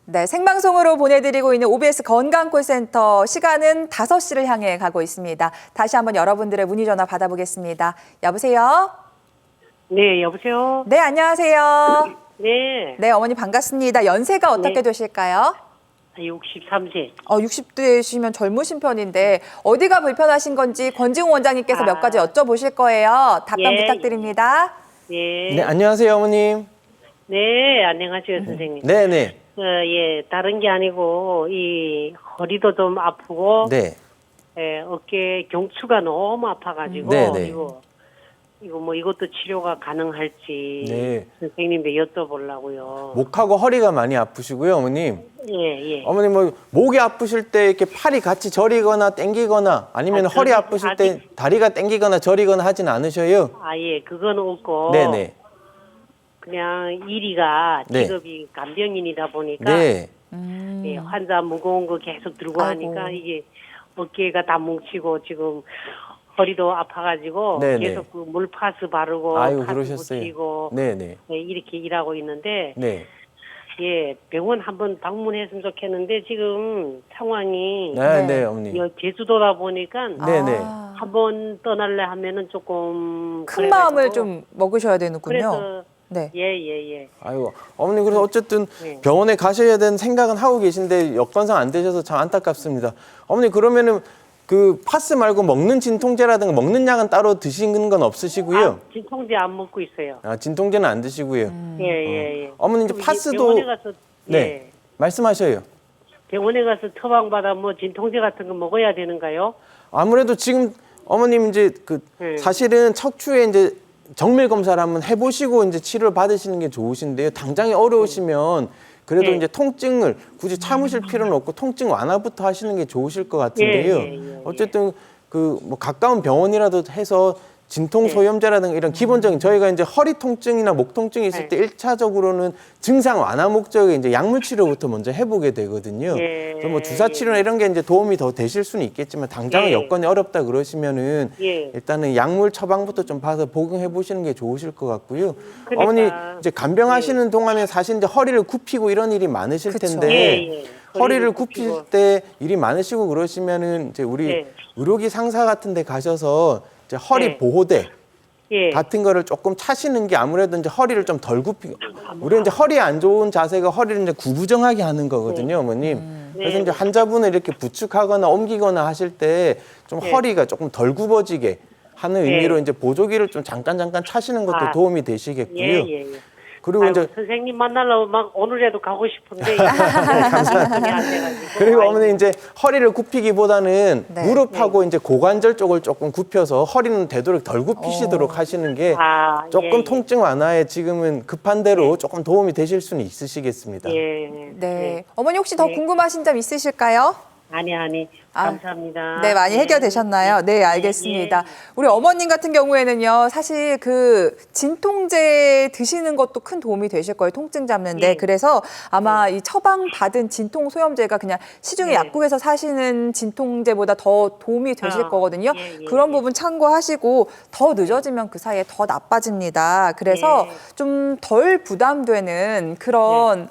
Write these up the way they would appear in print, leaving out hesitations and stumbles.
네, 생방송으로 보내드리고 있는 OBS 건강콜센터 시간은 5시를 향해 가고 있습니다. 다시 한번 여러분들의 문의 전화 받아보겠습니다. 여보세요? 네, 여보세요? 네, 안녕하세요. 네. 네, 어머니 반갑습니다. 연세가 어떻게 네. 되실까요? 63세. 60대시면 젊으신 편인데 어디가 불편하신 건지 권지웅 원장님께서 몇 가지 여쭤보실 거예요. 답변 예. 부탁드립니다. 예. 네, 안녕하세요, 어머님. 네, 안녕하세요, 선생님. 네, 네. 예, 다른 게 아니고, 이, 허리도 좀 아프고, 네. 예, 어깨 경추가 너무 아파가지고, 네, 네. 이것도 치료가 가능할지, 네. 선생님께 여쭤보려고요. 목하고 허리가 많이 아프시고요, 어머님. 예, 예. 어머님, 뭐, 목이 아프실 때 이렇게 팔이 같이 저리거나 땡기거나 아니면 허리 저는 아프실 때 다리가 땡기거나 저리거나 하진 않으셔요? 예, 그건 없고, 네네. 그냥 일이가 네. 직업이 간병인이다 보니까, 네. 예, 환자 무거운 거 계속 들고 아이고. 하니까 이게 어깨가 다 뭉치고 지금 허리도 아파가지고 네네. 계속 그 물파스 바르고 아이고, 파스 그러셨어요. 붙이고 네네. 예, 이렇게 일하고 있는데 네. 예, 병원 한번 방문했으면 좋겠는데 지금 상황이 네, 네. 네, 어머님. 제주도다 보니까 네네. 아, 한번 떠날래 하면은 조금 큰 그래가지고 마음을 좀 먹으셔야 되는군요. 그래서 네. 예. 아이고, 어머님, 그래서 어쨌든 네. 병원에 가셔야 되는 생각은 하고 계신데 여건상 안 되셔서 참 안타깝습니다. 어머니, 그러면은 그 파스 말고 먹는 진통제라든가 먹는 약은 따로 드시는 건 없으시고요? 진통제 안 먹고 있어요. 진통제는 안 드시고요. 예. 어머니 이제 그럼 파스도 병원에 가서 네. 예. 말씀하셔요. 병원에 가서 처방받아 뭐 진통제 같은 거 먹어야 되는가요? 아무래도 지금 어머님 이제 그 네. 사실은 척추에 이제 정밀 검사를 한번 해보시고 이제 치료를 받으시는 게 좋으신데요. 당장이 어려우시면 그래도 네. 이제 통증을 굳이 참으실 필요는 없고 통증 완화부터 하시는 게 좋으실 것 같은데요. 예. 어쨌든 그 뭐 가까운 병원이라도 해서 진통 소염제라든가 이런 기본적인 저희가 이제 허리 통증이나 목 통증이 있을 때 1차적으로는 증상 완화 목적의 이제 약물 치료부터 먼저 해보게 되거든요. 예. 그래서 뭐 주사 치료나 이런 게 이제 도움이 더 되실 수는 있겠지만 당장은 예. 여건이 어렵다 그러시면은 예. 일단은 약물 처방부터 좀 봐서 복용해 보시는 게 좋으실 것 같고요. 그러니까. 어머니 이제 간병하시는 동안에 사실 이제 허리를 굽히고 이런 일이 많으실 그쵸. 텐데 예. 허리를 굽히고. 굽힐 때 일이 많으시고 그러시면은 이제 우리 예. 의료기 상사 같은 데 가셔서 이제 허리 예. 보호대 예. 같은 거를 조금 차시는 게 아무래도 이제 허리를 좀 덜 굽히고 우리 이제 허리 안 좋은 자세가 허리를 이제 구부정하게 하는 거거든요, 어머님. 그래서 네. 이제 환자분을 이렇게 부축하거나 옮기거나 하실 때 좀 네. 허리가 조금 덜 굽어지게 하는 네. 의미로 이제 보조기를 좀 잠깐 차시는 것도 도움이 되시겠고요. 예. 그리고 아이고, 이제 선생님 만나려고 막 오늘이라도 가고 싶은데 감사합니다. 그리고 어머니 이제 허리를 굽히기보다는 네. 무릎하고 이제 고관절 쪽을 조금 굽혀서 허리는 되도록 덜 굽히시도록 하시는 게 조금 통증 완화에 지금은 급한 대로 조금 도움이 되실 수는 있으시겠습니다. 예. 네. 어머니 혹시 더 네. 궁금하신 점 있으실까요? 아니 감사합니다. 네, 많이 해결되셨나요? 네, 알겠습니다. 예. 우리 어머님 같은 경우에는요, 사실 그 진통제 드시는 것도 큰 도움이 되실 거예요. 통증 잡는데. 예. 그래서 아마 이 처방받은 진통 소염제가 그냥 시중에 예. 약국에서 사시는 진통제보다 더 도움이 되실 거거든요. 그런 부분 참고하시고 더 늦어지면 그 사이에 더 나빠집니다. 그래서 좀 덜 부담되는 그런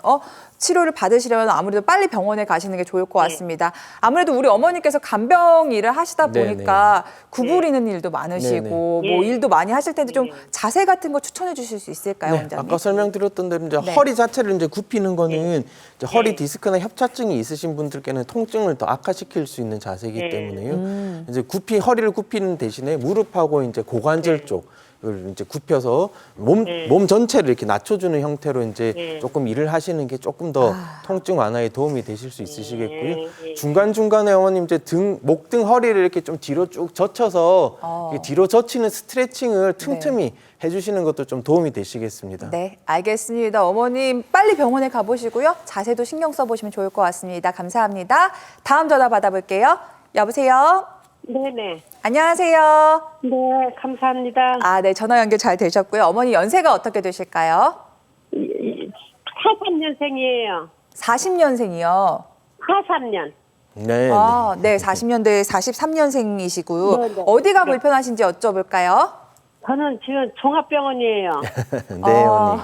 치료를 받으시려면 아무래도 빨리 병원에 가시는 게 좋을 것 같습니다. 아무래도 우리 어머니께서 간병 일을 하시다 보니까 구부리는 일도 많으시고 네네. 뭐 예. 일도 많이 하실 텐데 좀 네. 자세 같은 거 추천해 주실 수 있을까요, 네, 원장님? 아까 설명드렸던 대로 이제 네. 허리 자체를 이제 굽히는 거는 이제 허리 네. 디스크나 협착증이 있으신 분들께는 통증을 더 악화시킬 수 있는 자세이기 네. 때문에요. 이제 허리를 굽히는 대신에 무릎하고 이제 고관절 쪽을 이제 굽혀서 몸 전체를 이렇게 낮춰주는 형태로 이제 조금 일을 하시는 게 조금 더 통증 완화에 도움이 되실 수 있으시겠고요. 중간중간에 어머님 이제 목 등 허리를 이렇게 좀 뒤로 쭉 젖혀서 이렇게 뒤로 젖히는 스트레칭을 틈틈이 해주시는 것도 좀 도움이 되시겠습니다. 네, 알겠습니다. 어머님 빨리 병원에 가보시고요. 자세도 신경 써보시면 좋을 것 같습니다. 감사합니다. 다음 전화 받아볼게요. 여보세요? 네네. 안녕하세요. 네, 감사합니다. 네, 전화 연결 잘 되셨고요. 어머니 연세가 어떻게 되실까요? 43년생이에요. 40년생이요. 43년. 네. 네, 40년대 43년생이시고요. 네, 네. 어디가 불편하신지 여쭤볼까요? 저는 지금 종합병원이에요. 네, 어머니.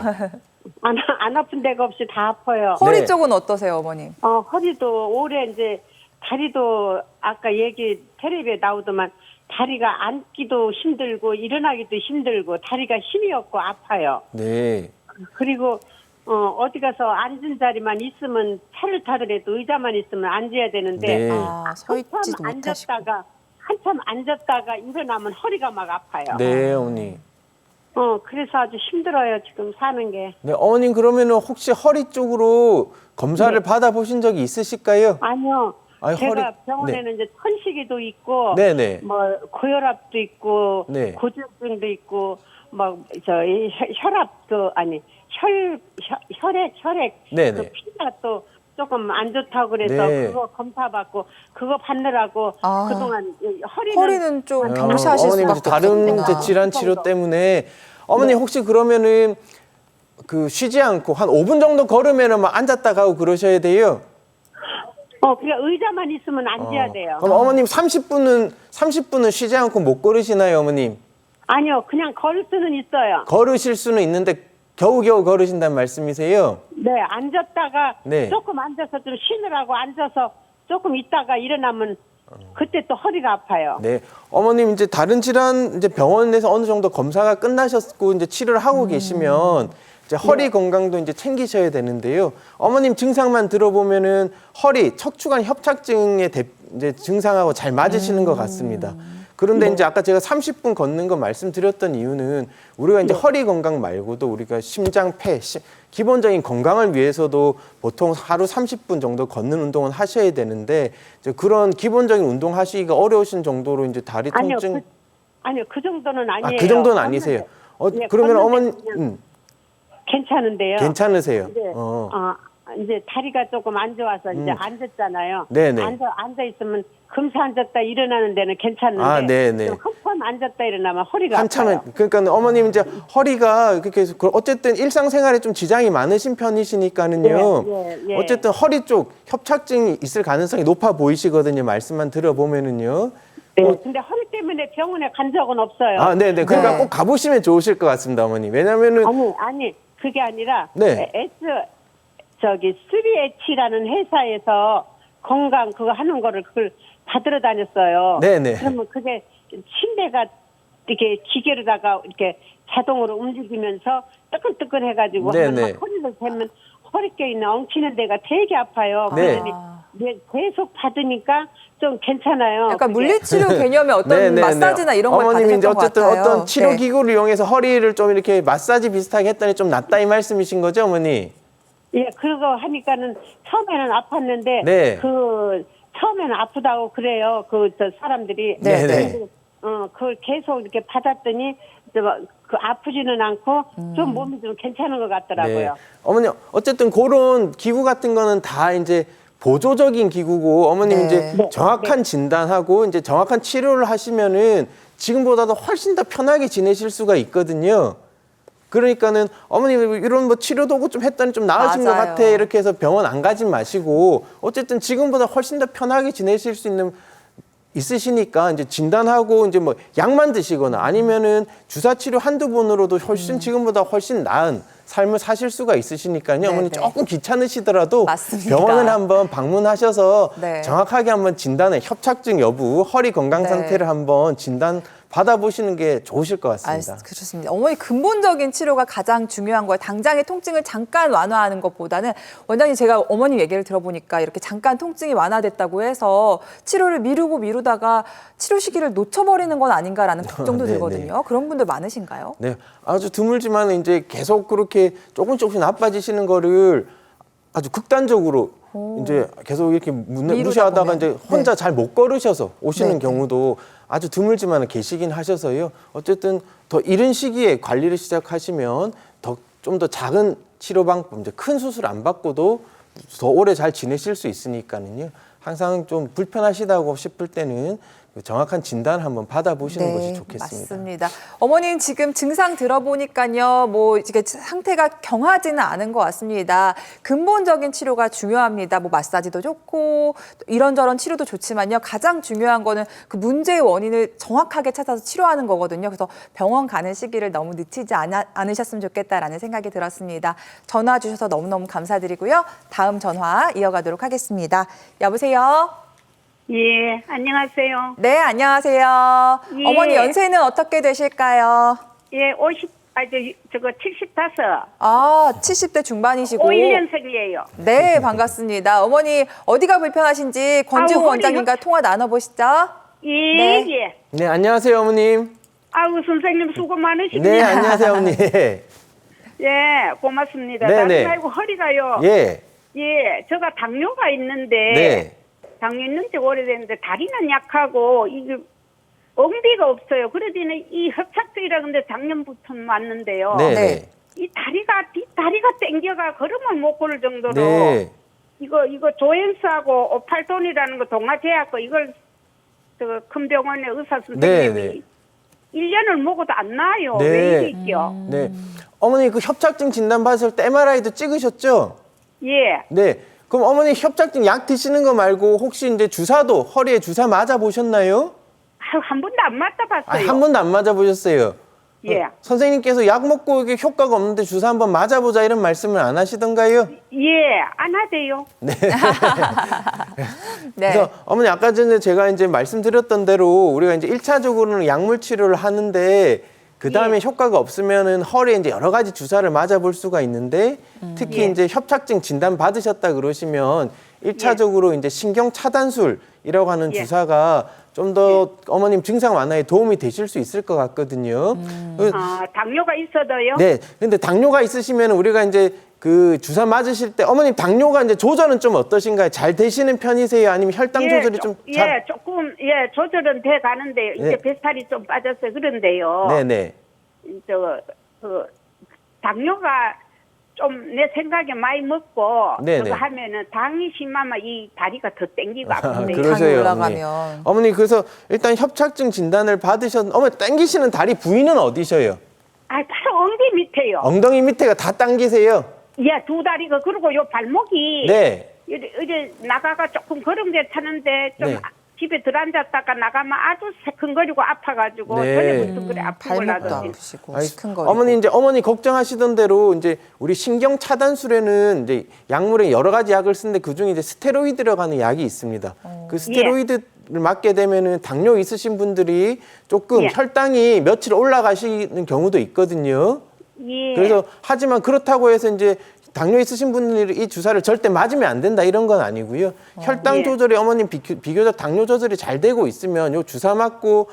안 아픈 데가 없이 다 아파요. 허리 네. 쪽은 어떠세요, 어머님? 허리도 올해 이제 다리도 아까 얘기 텔레비에 나오더만 다리가 앉기도 힘들고 일어나기도 힘들고 다리가 힘이 없고 아파요. 네. 그리고 어디 가서 앉은 자리만 있으면 차를 타더라도 의자만 있으면 앉아야 되는데 네. 서 있지도 못하시고. 한참 앉았다가 일어나면 허리가 막 아파요. 네, 어머니. 그래서 아주 힘들어요 지금 사는 게. 네, 어머님 그러면은 혹시 허리 쪽으로 검사를 받아보신 적이 있으실까요? 아니요. 아니, 제가 허리- 병원에는 이제 천식이도 있고, 네네. 뭐 고혈압도 있고, 네. 고지혈증도 있고, 막 저희 혈압도 아니 혈액 네네. 그 피가 또 조금 안 좋다고 그래서 네. 그거 검사 받고 그거 받느라고 아. 그동안 허리는 좀 아, 경시하실 어머님 수밖에 이제 다른 없겠구나. 이제 질환 치료 때문에 어머니 혹시 그러면은 그 쉬지 않고 한 5분 정도 걸으면은 막 앉았다 가고 그러셔야 돼요. 그냥 의자만 있으면 앉아야 돼요. 그럼 어머님 30분은 쉬지 않고 못 걸으시나요, 어머님? 아니요, 그냥 걸을 수는 있어요. 걸으실 수는 있는데 겨우겨우 걸으신다는 말씀이세요? 네, 앉았다가 네. 조금 앉아서 좀 쉬느라고 앉아서 조금 있다가 일어나면 그때 또 허리가 아파요. 네. 어머님 이제 다른 질환 이제 병원에서 어느 정도 검사가 끝나셨고 이제 치료를 하고 계시면 이제 허리 건강도 이제 챙기셔야 되는데요. 어머님 증상만 들어보면은 허리 척추관 협착증의 이제 증상하고 잘 맞으시는 것 같습니다. 그런데 이제 아까 제가 30분 걷는 거 말씀드렸던 이유는 우리가 이제 허리 건강 말고도 우리가 심장, 폐, 기본적인 건강을 위해서도 보통 하루 30분 정도 걷는 운동은 하셔야 되는데 이제 그런 기본적인 운동 하시기가 어려우신 정도로 이제 다리 아니요, 통증 그 정도는 아니에요. 그 정도는 아니세요. 네, 그러면 어머니 걷는데 그냥 괜찮은데요. 괜찮으세요. 이제, 이제 다리가 조금 안 좋아서 이제 앉았잖아요. 네네. 앉아 있으면 금세 앉았다 일어나는 데는 괜찮은데 아, 네네. 좀 한참 앉았다 일어나면 허리가 한참은 아파요. 그러니까 어머님 이제 허리가 그렇게 해서 어쨌든 일상생활에 좀 지장이 많으신 편이시니까는요. 예. 어쨌든 허리 쪽 협착증이 있을 가능성이 높아 보이시거든요. 말씀만 들어보면은요. 네, 근데 허리 때문에 병원에 간 적은 없어요. 아, 네네. 그러니까 네. 꼭 가보시면 좋으실 것 같습니다, 어머니. 왜냐면은 아니 그게 아니라 네. 저기 3H라는 회사에서 건강 그거 하는 거를 그걸 받으러 다녔어요. 네네. 그러면 그게 침대가 이렇게 기계로다가 이렇게 자동으로 움직이면서 뜨끈뜨끈해가지고 네네. 하면 막 허리를 대면 허리 껴있는 엉키는 데가 되게 아파요. 네. 그러더니 계속 받으니까 좀 괜찮아요. 약간 그게. 물리치료 개념의 어떤 네네네. 마사지나 이런 걸 어머님이 이제 받으셨던 것 어쨌든 같아요. 어떤 치료 네. 기구를 이용해서 허리를 좀 이렇게 마사지 비슷하게 했더니 좀 낫다 이 말씀이신 거죠, 어머니? 예, 그거 하니까는 처음에는 아팠는데 네. 그 처음에는 아프다고 그래요. 저 사람들이. 네, 네. 그걸 계속 이렇게 받았더니 그 아프지는 않고 좀 몸이 좀 괜찮은 것 같더라고요. 네. 어머니 어쨌든 그런 기구 같은 거는 다 이제 보조적인 기구고 어머님 네. 이제 정확한 진단하고 이제 정확한 치료를 하시면은 지금보다도 훨씬 더 편하게 지내실 수가 있거든요. 그러니까는 어머님 이런 뭐 치료 도구 좀 했더니 좀 나으신 것 맞아요. 같아 이렇게 해서 병원 안 가지 마시고 어쨌든 지금보다 훨씬 더 편하게 지내실 수 있으시니까 이제 진단하고 이제 뭐 약만 드시거나 아니면은 주사 치료 한두 번으로도 훨씬 지금보다 훨씬 나은 삶을 사실 수가 있으시니까요. 어머니 네. 조금 귀찮으시더라도 맞습니다. 병원을 한번 방문하셔서 네. 정확하게 한번 진단해 협착증 여부, 허리 건강 네. 상태를 한번 진단 받아보시는 게 좋으실 것 같습니다. 그렇습니다. 어머니 근본적인 치료가 가장 중요한 거예요. 당장의 통증을 잠깐 완화하는 것보다는 원장님 제가 어머님 얘기를 들어보니까 이렇게 잠깐 통증이 완화됐다고 해서 치료를 미루다가 치료 시기를 놓쳐버리는 건 아닌가라는 걱정도 네, 들거든요. 그런 분들 많으신가요? 네, 아주 드물지만 이제 계속 그렇게 조금씩 나빠지시는 거를 아주 극단적으로 이제 계속 이렇게 무시하다가 보면. 이제 혼자 네. 잘 못 걸으셔서 오시는 네, 경우도 아주 드물지만 계시긴 하셔서요. 어쨌든 더 이른 시기에 관리를 시작하시면 좀 더 작은 치료 방법, 이제 큰 수술 안 받고도 더 오래 잘 지내실 수 있으니까는요. 항상 좀 불편하시다고 싶을 때는 정확한 진단을 한번 받아보시는 것이 좋겠습니다. 맞습니다. 어머님 지금 증상 들어보니까요, 뭐 이게 상태가 경하지는 않은 것 같습니다. 근본적인 치료가 중요합니다. 뭐 마사지도 좋고 이런저런 치료도 좋지만요, 가장 중요한 거는 그 문제의 원인을 정확하게 찾아서 치료하는 거거든요. 그래서 병원 가는 시기를 너무 늦추지 않으셨으면 좋겠다라는 생각이 들었습니다. 전화 주셔서 너무너무 감사드리고요. 다음 전화 이어가도록 하겠습니다. 여보세요? 예, 안녕하세요. 네, 안녕하세요. 예. 어머니 연세는 어떻게 되실까요? 예, 50, 저거 75, 아, 70대 중반이시고. 51년생이에요. 네, 반갑습니다. 어머니 어디가 불편하신지 권지웅 아우, 원장님과 통화 나눠보시죠. 예, 네. 예. 네, 안녕하세요, 어머님. 아우, 선생님 수고 많으십니다. 네, 안녕하세요, 어머니. 예, 고맙습니다. 네, 다른 네. 말고 허리가요. 예. 예, 제가 당뇨가 있는데, 네. 당뇨 있는 지 오래됐는데, 다리는 약하고, 이게, 엉비가 없어요. 그러더니 이 협착증이라 근데 작년부터 왔는데요. 네. 네. 네. 이 뒷다리가 땡겨가 걸음을 못 걸을 정도로, 네. 이거 조앤스하고 오팔돈이라는 거 동아제약 거 이걸 큰 병원의 의사 선생님이 네. 1년을 먹어도 안 나아요. 네. 왜 이리 있죠? 네. 어머니 그 협착증 진단 받으실 때 MRI도 찍으셨죠? 예. 네. 그럼 어머니 협착증 약 드시는 거 말고 혹시 이제 주사도 허리에 주사 맞아 보셨나요? 한 번도 안 맞아봤어요. 한 번도 안 맞아 보셨어요. 예. 선생님께서 약 먹고 이게 효과가 없는데 주사 한번 맞아보자 이런 말씀을 안 하시던가요? 예, 안 하대요. 네. 그래서 어머니 아까 전에 제가 이제 말씀드렸던 대로 우리가 이제 1차적으로는 약물 치료를 하는데 그 다음에 효과가 없으면은 허리에 이제 여러 가지 주사를 맞아볼 수가 있는데 특히 예. 이제 협착증 진단 받으셨다 그러시면 1차적으로 이제 신경 차단술이라고 하는 예. 주사가 좀 더 어머님 증상 완화에 도움이 되실 수 있을 것 같거든요. 당뇨가 있어도요? 네. 근데 당뇨가 있으시면 우리가 이제 그 주사 맞으실 때 어머님 당뇨가 이제 조절은 좀 어떠신가요? 잘 되시는 편이세요? 아니면 혈당 조절이 좀 잘? 예, 조금 조절은 돼 가는데 이제 네. 뱃살이 좀 빠졌어요. 그런데요. 네네. 당뇨가 좀 내 생각에 많이 먹고 네네. 그거 하면은 당이 심하면 이 다리가 더 땡기고 아픈데 그러세요, 올라가면. 어머니 그래서 일단 협착증 진단을 어머니 당기시는 다리 부위는 어디셔요? 바로 엉덩이 밑에요. 엉덩이 밑에가 다 당기세요? 예, 두 다리가 그리고 요 발목이 네. 이제 나가가 조금 걸음 괜찮은데 좀 네. 집에 들어앉았다가 나가면 아주 새큰거리고 아파가지고 네. 전에부터 그래 아프고 발목도 나더니 아프시고 아니, 시큰거리고. 어머니 이제 어머니 걱정하시던 대로 이제 우리 신경 차단술에는 이제 약물에 여러 가지 약을 쓰는데 그 중에 이제 스테로이드라고 하는 약이 있습니다. 그 스테로이드를 맞게 되면은 당뇨 있으신 분들이 조금 예. 혈당이 며칠 올라가시는 경우도 있거든요. 예. 그래서 하지만 그렇다고 해서 이제 당뇨 있으신 분들이 이 주사를 절대 맞으면 안 된다 이런 건 아니고요. 혈당 예. 조절이 어머님 비교적 당뇨 조절이 잘 되고 있으면 요 주사 맞고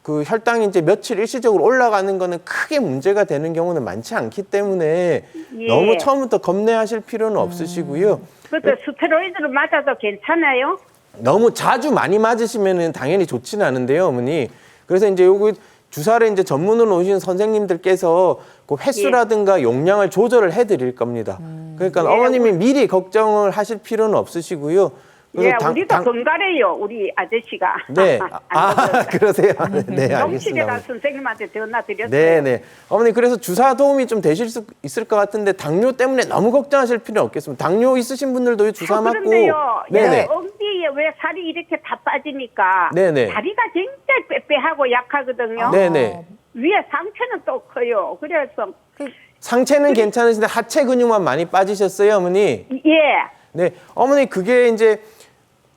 그 혈당이 이제 며칠 일시적으로 올라가는 거는 크게 문제가 되는 경우는 많지 않기 때문에 예. 너무 처음부터 겁내하실 필요는 없으시고요. 그것도 스테로이드를 맞아도 괜찮아요? 너무 자주 많이 맞으시면은 당연히 좋지는 않은데요, 어머니. 그래서 이제 요거 주사를 이제 전문으로 오신 선생님들께서 그 횟수라든가 용량을 조절을 해드릴 겁니다. 그러니까 예, 어머님이 미리 걱정을 하실 필요는 없으시고요. 예, 우리도 건강해요, 우리 아저씨가. 네, 안 먹어요. 그러세요. 네, 농실에 알겠습니다. 가 선생님한테 전화 드렸어요. 네, 네. 어머니 그래서 주사 도움이 좀 되실 수 있을 것 같은데 당뇨 때문에 너무 걱정하실 필요는 없겠습니다. 당뇨 있으신 분들도 주사 맞고. 그런데요, 네네. 엉덩이에 왜 살이 이렇게 다 빠지니까 네네. 다리가 굉장히 빼빼하고 약하거든요. 네네. 위에 상체는 또 커요. 그래서 상체는 괜찮으신데 하체 근육만 많이 빠지셨어요, 어머니? 예, 네, 어머니 그게 이제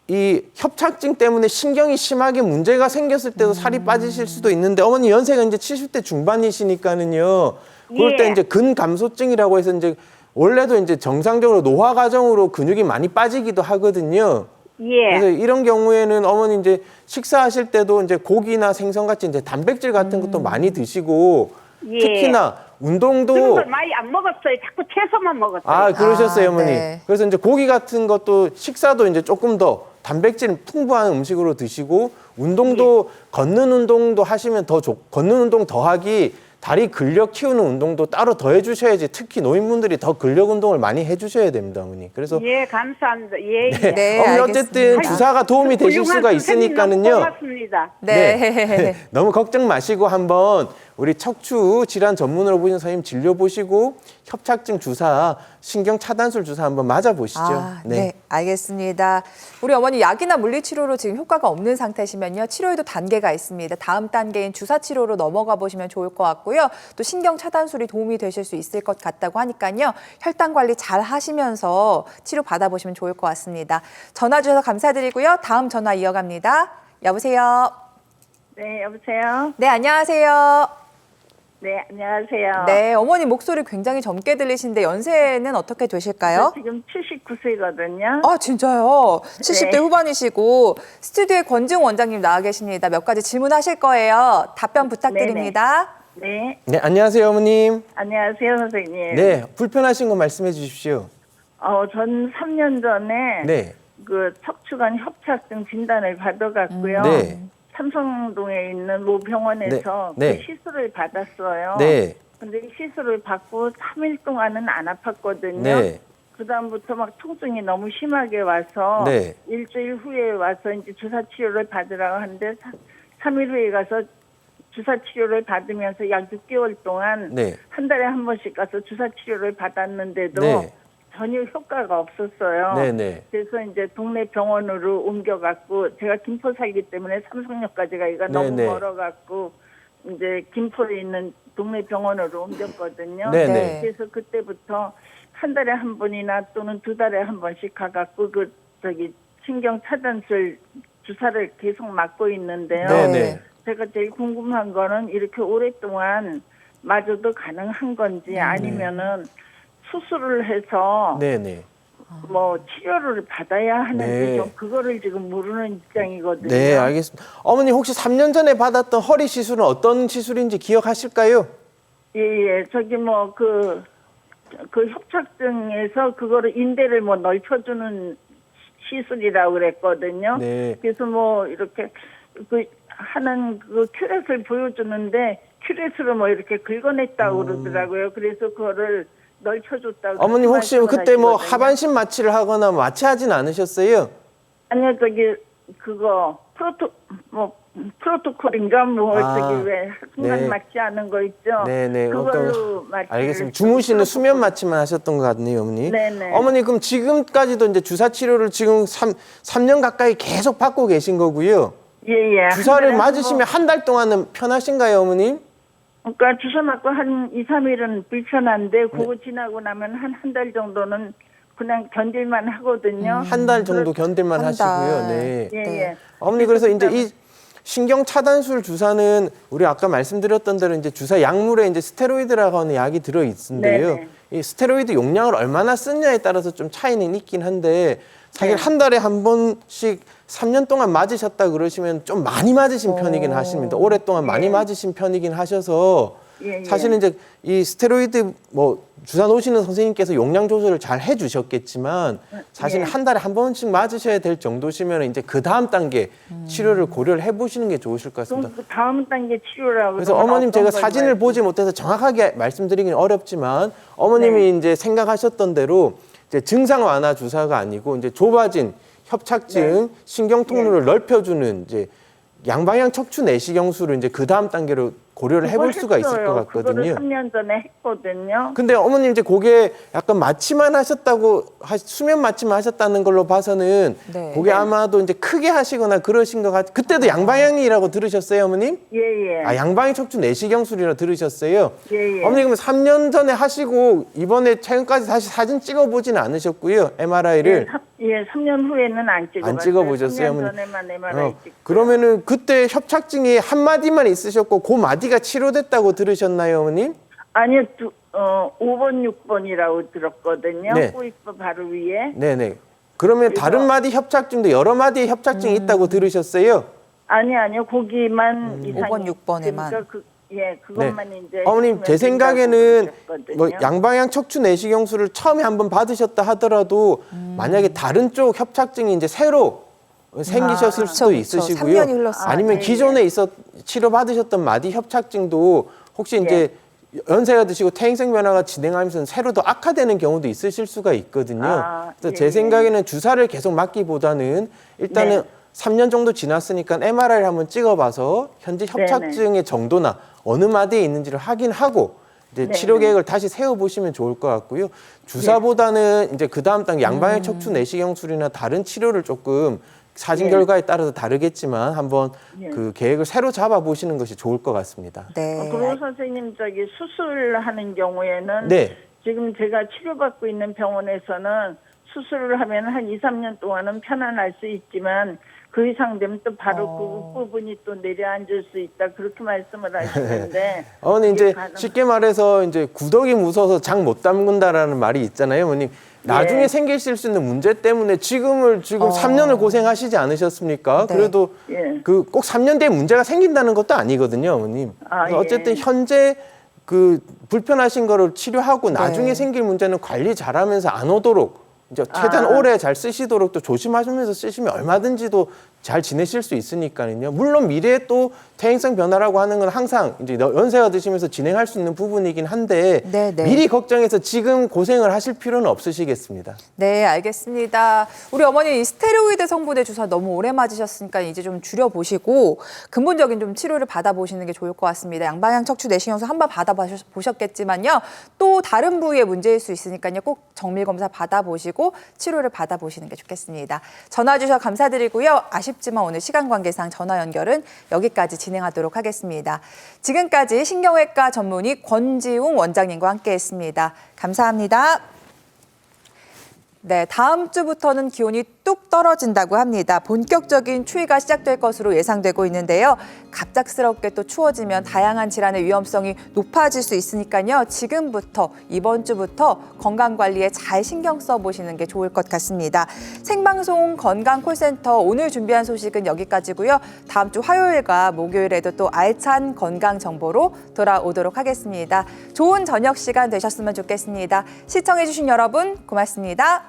이 협착증 때문에 신경이 심하게 문제가 생겼을 때도 살이 빠지실 수도 있는데 어머니 연세가 이제 70대 중반이시니까는요. 그럴 때 예. 이제 근감소증이라고 해서 이제 원래도 이제 정상적으로 노화 과정으로 근육이 많이 빠지기도 하거든요. 예. 그래서 이런 경우에는 어머니 이제 식사하실 때도 이제 고기나 생선 같이 이제 단백질 같은 것도 많이 드시고 예. 특히나 운동도 그런 걸 많이 안 먹었어요. 자꾸 채소만 먹었어요. 아, 그러셨어요, 아, 어머니. 네. 그래서 이제 고기 같은 것도 식사도 이제 조금 더 단백질 풍부한 음식으로 드시고 운동도 걷는 운동도 하시면 더 걷는 운동 더 하기 다리 근력 키우는 운동도 따로 더 해주셔야지 특히 노인분들이 더 근력 운동을 많이 해주셔야 됩니다, 어머니. 그래서 예, 감사합니다. 예, 네. 예. 네, 어머니 알겠습니다. 어쨌든 주사가 도움이 되실 훌륭한 수가 선생님 너무 있으니까는요. 고맙습니다. 네. 너무 걱정 마시고 한번 우리 척추 질환 전문으로 보신 선생님 진료 보시고 협착증 주사, 신경 차단술 주사 한번 맞아 보시죠. 네, 알겠습니다. 우리 어머니 약이나 물리치료로 지금 효과가 없는 상태시면요. 치료에도 단계가 있습니다. 다음 단계인 주사치료로 넘어가 보시면 좋을 것 같고요. 또 신경 차단술이 도움이 되실 수 있을 것 같다고 하니까요. 혈당 관리 잘 하시면서 치료 받아보시면 좋을 것 같습니다. 전화 주셔서 감사드리고요. 다음 전화 이어갑니다. 여보세요. 네, 여보세요? 네, 안녕하세요. 네, 안녕하세요. 네, 어머니 목소리 굉장히 젊게 들리신데 연세는 어떻게 되실까요? 저 지금 79세거든요. 아, 진짜요? 70대 네. 후반이시고 스튜디오에 권지웅 원장님 나와 계십니다. 몇 가지 질문하실 거예요. 답변 부탁드립니다. 네, 네, 안녕하세요, 어머님. 안녕하세요, 선생님. 네, 불편하신 거 말씀해 주십시오. 전 3년 전에 네. 그 척추관 협착증 진단을 받아갔고요. 네. 삼성동에 있는 모 병원에서 네. 네. 그 시술을 받았어요. 네. 근데 시술을 받고 3일 동안은 안 아팠거든요. 네. 그다음부터 막 통증이 너무 심하게 와서 네. 일주일 후에 와서 이제 주사 치료를 받으라고 하는데 3일 후에 가서 주사 치료를 받으면서 약 6개월 동안 네. 한 달에 한 번씩 가서 주사 치료를 받았는데도 네. 전혀 효과가 없었어요. 네, 네. 그래서 이제 동네 병원으로 옮겨갔고 제가 김포 살기 때문에 삼성역까지 가기가 네, 너무 네. 멀어갖고 이제 김포에 있는 동네 병원으로 옮겼거든요. 네, 네. 네. 그래서 그때부터 한 달에 한 번이나 또는 2달에 한 번씩 가갖고 그 신경 차단술 주사를 계속 맞고 있는데요. 네, 네. 제가 제일 궁금한 거는 이렇게 오랫동안 맞아도 가능한 건지 아니면은 수술을 해서 네, 네. 뭐 치료를 받아야 하는지 네. 좀 그거를 지금 모르는 입장이거든요. 네, 알겠습니다. 어머니 혹시 3년 전에 받았던 허리 시술은 어떤 시술인지 기억하실까요? 예, 저기 뭐 그 협착증에서 그거를 인대를 뭐 넓혀주는 시술이라고 그랬거든요. 네. 그래서 뭐 이렇게 그 하는 그 큐렛을 보여주는데 큐렛으로 뭐 이렇게 긁어냈다고 그러더라고요. 그래서 그거를 넓혀줬다고. 어머니 혹시 말씀을 그때 뭐 하시거든요. 하반신 마취를 하거나 마취하진 않으셨어요? 아니요, 저기 그거 프로토콜인가 뭐 아, 저기 왜 순간 네. 맞지 않은 거 있죠. 네네. 그걸로 마취를 알겠습니다. 주무시는 수면 마취만 하셨던 것 같네요, 어머니. 네네. 어머니 그럼 지금까지도 이제 주사 치료를 지금 3년 가까이 계속 받고 계신 거고요. 예. 주사를 한 달에 맞으시면 한 달 동안은 편하신가요, 어머님? 그러니까 주사 맞고 한 2, 3일은 불편한데 네. 그거 지나고 나면 한 달 정도는 그냥 견딜만 하거든요. 한 달 정도 견딜만 한 하시고요. 달. 네. 예, 네. 예. 어머니 그래서 이제 이 신경 차단술 주사는 우리 아까 말씀드렸던 대로 이제 주사 약물에 이제 스테로이드라고 하는 약이 들어 있는데요. 네네. 이 스테로이드 용량을 얼마나 쓰냐에 따라서 좀 차이는 있긴 한데 사실 네. 한 달에 한 번씩 3년 동안 맞으셨다 그러시면 좀 많이 맞으신 편이긴 하십니다. 오랫동안 많이 맞으신 편이긴 하셔서 예, 예. 사실은 이제 이 스테로이드 뭐 주사 놓으시는 선생님께서 용량 조절을 잘 해주셨겠지만 사실 예. 한 달에 한 번씩 맞으셔야 될 정도시면 이제 그 다음 단계 치료를 고려를 해보시는 게 좋으실 것 같습니다. 그럼 그 다음 단계 치료라고. 그래서 그러면 어머님 어떤 제가 걸 사진을 보지 못해서 정확하게 말씀드리기는 어렵지만 어머님이 이제 생각하셨던 대로 이제 증상 완화 주사가 아니고 이제 좁아진 협착증 신경 통로를 넓혀주는 이제 양방향 척추 내시경술을 이제 그 다음 단계로 고려를 해볼 수가 있을 것 같거든요. 그거를 3년 전에 했거든요. 근데 어머님 이제 그게 약간 마취만 하셨다고 수면 마취만 하셨다는 걸로 봐서는 네. 그게 아마도 이제 크게 하시거나 그러신 것 같. 그때도 양방향이라고 들으셨어요, 어머님? 예. 아 양방향 척추 내시경술이라 들으셨어요. 예. 어머니 그럼 3년 전에 하시고 이번에 최근까지 다시 사진 찍어보지는 않으셨고요, MRI를. 예, 3년 후에는 안 찍어봤어요. 안 찍어보셨어요, 3년 어머니? 전에만 MRI 찍고. 그러면은 그때 협착증이 한 마디만 있으셨고 그 마디가 치료됐다고 들으셨나요, 어머님? 아니요, 5번, 6번이라고 들었거든요. 네. 꼬이뼈 바로 위에. 네네. 그러면 다른 마디 협착증도 여러 마디의 협착증이 있다고 들으셨어요? 아니요, 거기만 이상이. 5번, 6번에만. 그러니까 그것만 이제. 어머님 제 있으면 생각에는 된다고 뭐 그러셨거든요. 양방향 척추 내시경술을 처음에 한번 받으셨다 하더라도 만약에 다른 쪽 협착증이 이제 새로 생기셨을 수도 그쵸. 있으시고요. 3년이 흘렀어요. 아니면 네. 기존에 치료 받으셨던 마디 협착증도 혹시 이제 연세가 드시고 퇴행성 변화가 진행하면서 새로 더 악화되는 경우도 있으실 수가 있거든요. 아, 그래서 예. 제 생각에는 주사를 계속 맞기보다는 일단은 네. 3년 정도 지났으니까 MRI를 한번 찍어봐서 현재 협착증의 정도나 어느 마디에 있는지를 확인하고 이제 네, 치료 계획을 다시 세워보시면 좋을 것 같고요. 주사보다는 이제 그 다음 단 양방향 척추 내시경술이나 다른 치료를 조금 사진 네. 결과에 따라서 다르겠지만 한번 네. 그 계획을 새로 잡아보시는 것이 좋을 것 같습니다. 네. 그리고 선생님 저기 수술하는 경우에는 네. 지금 제가 치료받고 있는 병원에서는 수술을 하면 한 2, 3년 동안은 편안할 수 있지만 그 이상 되면 또 바로 그 부분이 또 내려앉을 수 있다 그렇게 말씀을 하시는데 어머니 이제 가능- 쉽게 말해서 이제 구더기 무서워서 장 못 담근다라는 말이 있잖아요, 어머님. 나중에 예. 생기실 수 있는 문제 때문에 지금 3년을 고생하시지 않으셨습니까? 네. 그래도 예. 그 꼭 3년 뒤에 문제가 생긴다는 것도 아니거든요, 어머님. 아, 그래서 어쨌든 예. 현재 그 불편하신 거를 치료하고 나중에 네. 생길 문제는 관리 잘하면서 안 오도록 이제 최대한 오래 잘 쓰시도록 또 조심하시면서 쓰시면 얼마든지도 잘 지내실 수 있으니까요. 물론 미래에 또 퇴행성 변화라고 하는 건 항상 이제 연세가 드시면서 진행할 수 있는 부분이긴 한데 네, 네. 미리 걱정해서 지금 고생을 하실 필요는 없으시겠습니다. 네, 알겠습니다. 우리 어머니 이 스테로이드 성분의 주사 너무 오래 맞으셨으니까 이제 좀 줄여보시고 근본적인 좀 치료를 받아보시는 게 좋을 것 같습니다. 양방향 척추 내시경술 한번 받아보셨겠지만요. 또 다른 부위에 문제일 수 있으니까요. 꼭 정밀검사 받아보시고 치료를 받아보시는 게 좋겠습니다. 전화 주셔서 감사드리고요. 아쉽지만 오늘 시간 관계상 전화 연결은 여기까지 진행하도록 하겠습니다. 지금까지 신경외과 전문의 권지웅 원장님과 함께했습니다. 감사합니다. 네, 다음 주부터는 기온이 뚝 떨어진다고 합니다. 본격적인 추위가 시작될 것으로 예상되고 있는데요. 갑작스럽게 또 추워지면 다양한 질환의 위험성이 높아질 수 있으니까요. 지금부터 이번 주부터 건강 관리에 잘 신경 써보시는 게 좋을 것 같습니다. 생방송 건강 콜센터 오늘 준비한 소식은 여기까지고요. 다음 주 화요일과 목요일에도 또 알찬 건강 정보로 돌아오도록 하겠습니다. 좋은 저녁 시간 되셨으면 좋겠습니다. 시청해주신 여러분 고맙습니다.